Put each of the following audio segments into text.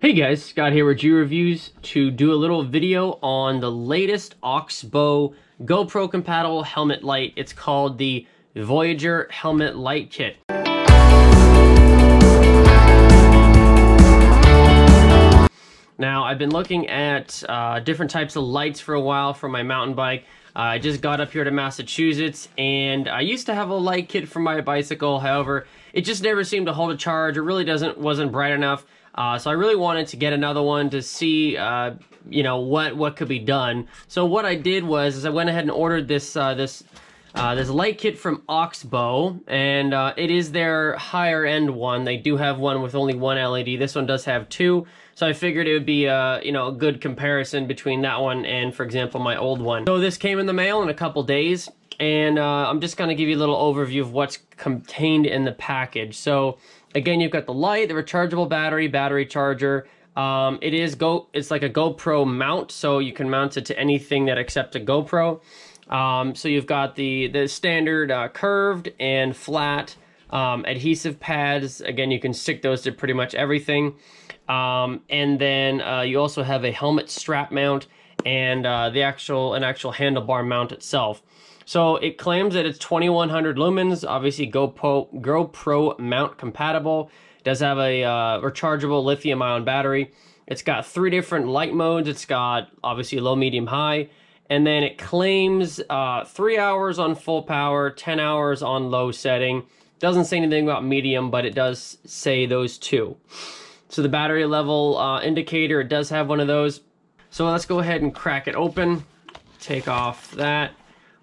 Hey guys, Scott here with G Reviews to do a little video on the latest OxBow GoPro compatible helmet light. It's called the Voyager Helmet Light Kit. Now, I've been looking at different types of lights for a while for my mountain bike. I just got up here to Massachusetts, and I used to have a light kit for my bicycle. However, it just never seemed to hold a charge. It really wasn't bright enough. So I really wanted to get another one to see, you know, what could be done. So what I did was I went ahead and ordered this light kit from OxBow, and it is their higher end one. They do have one with only one LED. This one does have two. So I figured it would be, you know, a good comparison between that one and, for example, my old one. So this came in the mail in a couple days, and I'm just going to give you a little overview of what's contained in the package. So again, you've got the light, the rechargeable battery charger. It's like a GoPro mount, so you can mount it to anything that accepts a GoPro. So you've got the standard curved and flat adhesive pads. Again, you can stick those to pretty much everything. And then you also have a helmet strap mount and an actual handlebar mount itself. So it claims that it's 2100 lumens, obviously GoPro Mount compatible. It does have a rechargeable lithium-ion battery. It's got 3 different light modes. It's got obviously low, medium, high. And then it claims 3 hours on full power, 10 hours on low setting. Doesn't say anything about medium, but it does say those two. So the battery level indicator, it does have one of those. So let's go ahead and crack it open. Take off that.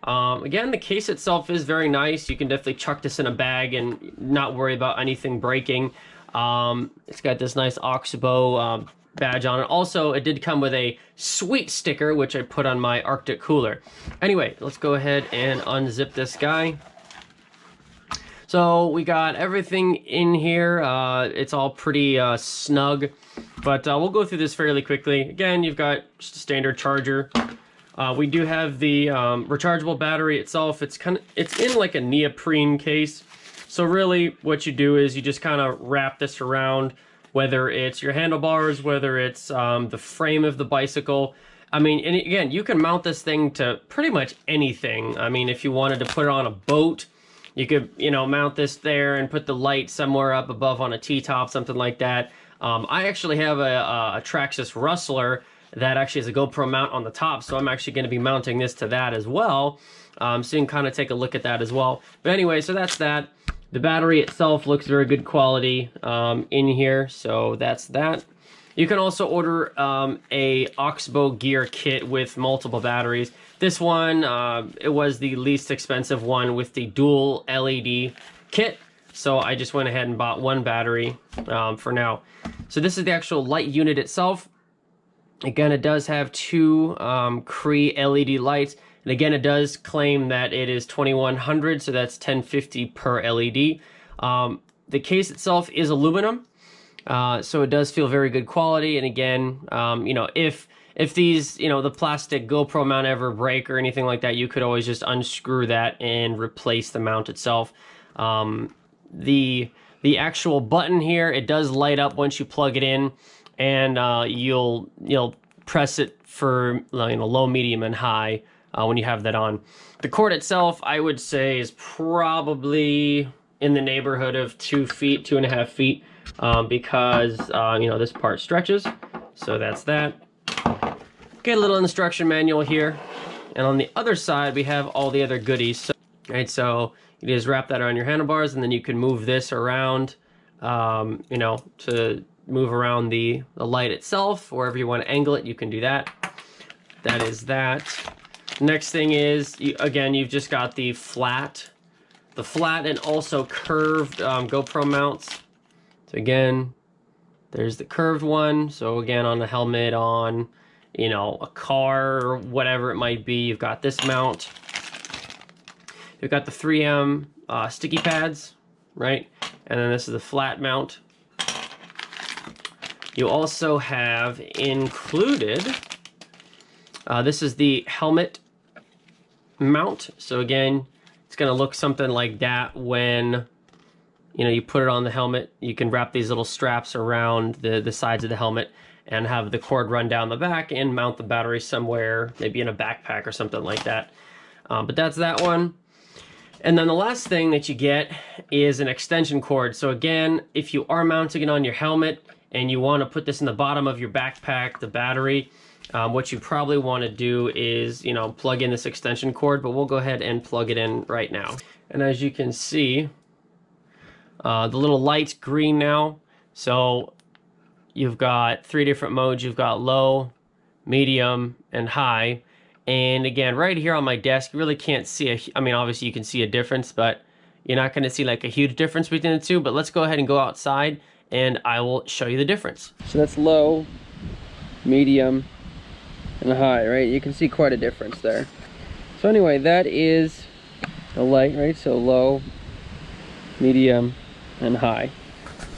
Again, the case itself is very nice. You can definitely chuck this in a bag and not worry about anything breaking. It's got this nice OxBow badge on it. Also, it did come with a sweet sticker, which I put on my Arctic cooler. Anyway, let's go ahead and unzip this guy. So we got everything in here. It's all pretty snug, but we'll go through this fairly quickly. Again, you've got just a standard charger. We do have the rechargeable battery itself. It's in like a neoprene case. So really what you do is you just kind of wrap this around, whether it's your handlebars, whether it's the frame of the bicycle. I mean, and again, you can mount this thing to pretty much anything. I mean, if you wanted to put it on a boat, you could, you know, mount this there and put the light somewhere up above on a T-top, something like that. I actually have a Traxxas Rustler that actually has a GoPro mount on the top, so I'm actually going to be mounting this to that as well. So you can kind of take a look at that as well. But anyway, so that's that. The battery itself looks very good quality in here, so that's that. You can also order a OxBow Gear kit with multiple batteries. This one, it was the least expensive one with the dual LED kit, so I just went ahead and bought one battery for now. So this is the actual light unit itself. Again, it does have 2 Cree LED lights, and again, it does claim that it is 2100, so that's 1050 per LED. The case itself is aluminum, so it does feel very good quality. And again, you know, if these, you know, the plastic GoPro mount ever break or anything like that, you could always just unscrew that and replace the mount itself. The actual button here, it does light up once you plug it in, and you'll press it for, you know, low, medium, and high when you have that on. The cord itself, I would say, is probably in the neighborhood of 2 feet, 2.5 feet, because you know, this part stretches. So that's that. Get a little instruction manual here, and on the other side we have all the other goodies. So, right, so you just wrap that around your handlebars, and then you can move this around, you know, to move around the light itself. Wherever you want to angle it, you can do that. That is that. Next thing is, again, you've just got the flat and also curved GoPro mounts. So again, there's the curved one. So again, on the helmet, on, you know, a car or whatever it might be, you've got this mount. You've got the 3M sticky pads, right? And then this is the flat mount. You also have included, this is the helmet mount. So again, it's going to look something like that when you know, you put it on the helmet. You can wrap these little straps around the sides of the helmet and have the cord run down the back and mount the battery somewhere, maybe in a backpack or something like that. But that's that one. And then the last thing that you get is an extension cord. So again, if you are mounting it on your helmet and you want to put this in the bottom of your backpack, the battery, what you probably want to do is, you know, plug in this extension cord, but we'll go ahead and plug it in right now. And as you can see, the little light's green now. So you've got 3 different modes. You've got low, medium, and high. And again, right here on my desk, you really can't see I mean, obviously you can see a difference, but you're not going to see like a huge difference between the two. But let's go ahead and go outside and I will show you the difference. So that's low, medium, and high, right? You can see quite a difference there. So anyway, that is the light, right? So low, medium, and high.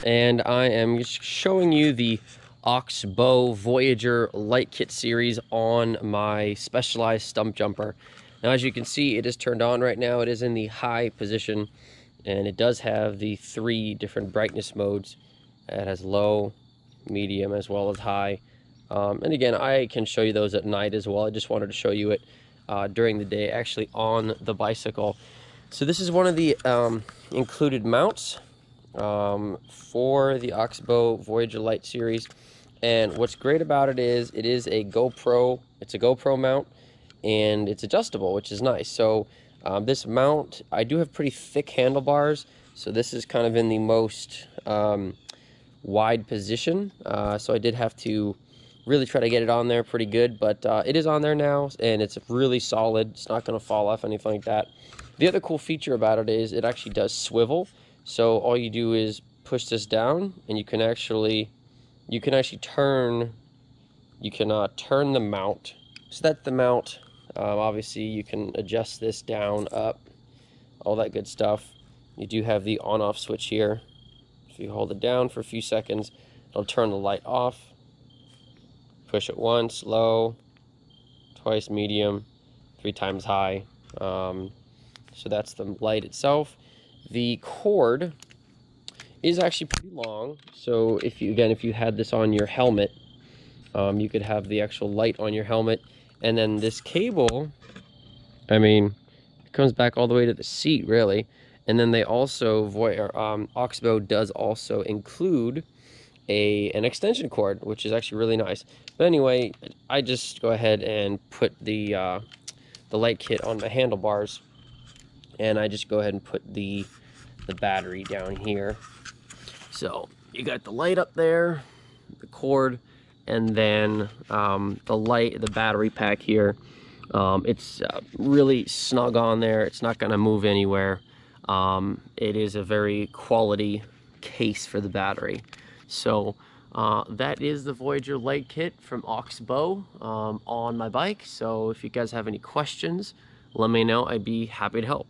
And I am just showing you the OxBow Voyager light kit series on my Specialized stump jumper. Now, as you can see, it is turned on right now. It is in the high position, and it does have the 3 different brightness modes. It has low, medium, as well as high. And again, I can show you those at night as well. I just wanted to show you it during the day, actually on the bicycle. So this is one of the included mounts for the OxBow Voyager light series. And what's great about it is a GoPro. It's a GoPro mount, and it's adjustable, which is nice. So this mount, I do have pretty thick handlebars, so this is kind of in the most wide position. So I did have to really try to get it on there pretty good, but it is on there now, and it's really solid. It's not going to fall off, anything like that. The other cool feature about it is it actually does swivel. So all you do is push this down, and you can actually turn the mount. So that's the mount. Obviously you can adjust this down, up, all that good stuff. You do have the on-off switch here. If you hold it down for a few seconds, it'll turn the light off. Push it once, low, twice, medium, 3 times high. So that's the light itself. The cord is actually pretty long. So if you had this on your helmet, you could have the actual light on your helmet. And then this cable, I mean, it comes back all the way to the seat, really. And then they also, OxBow does also include an extension cord, which is actually really nice. But anyway, I just go ahead and put the light kit on my handlebars, and I just go ahead and put the battery down here. So you got the light up there, the cord, and then the battery pack here. It's really snug on there. It's not going to move anywhere. It is a very quality case for the battery. So that is the Voyager light kit from OxBow on my bike. So if you guys have any questions, let me know. I'd be happy to help.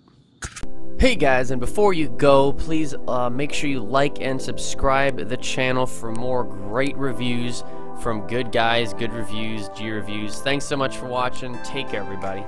Hey guys, and before you go, please make sure you like and subscribe the channel for more great reviews from good guys, good reviews, G reviews. Thanks so much for watching. Take care, everybody.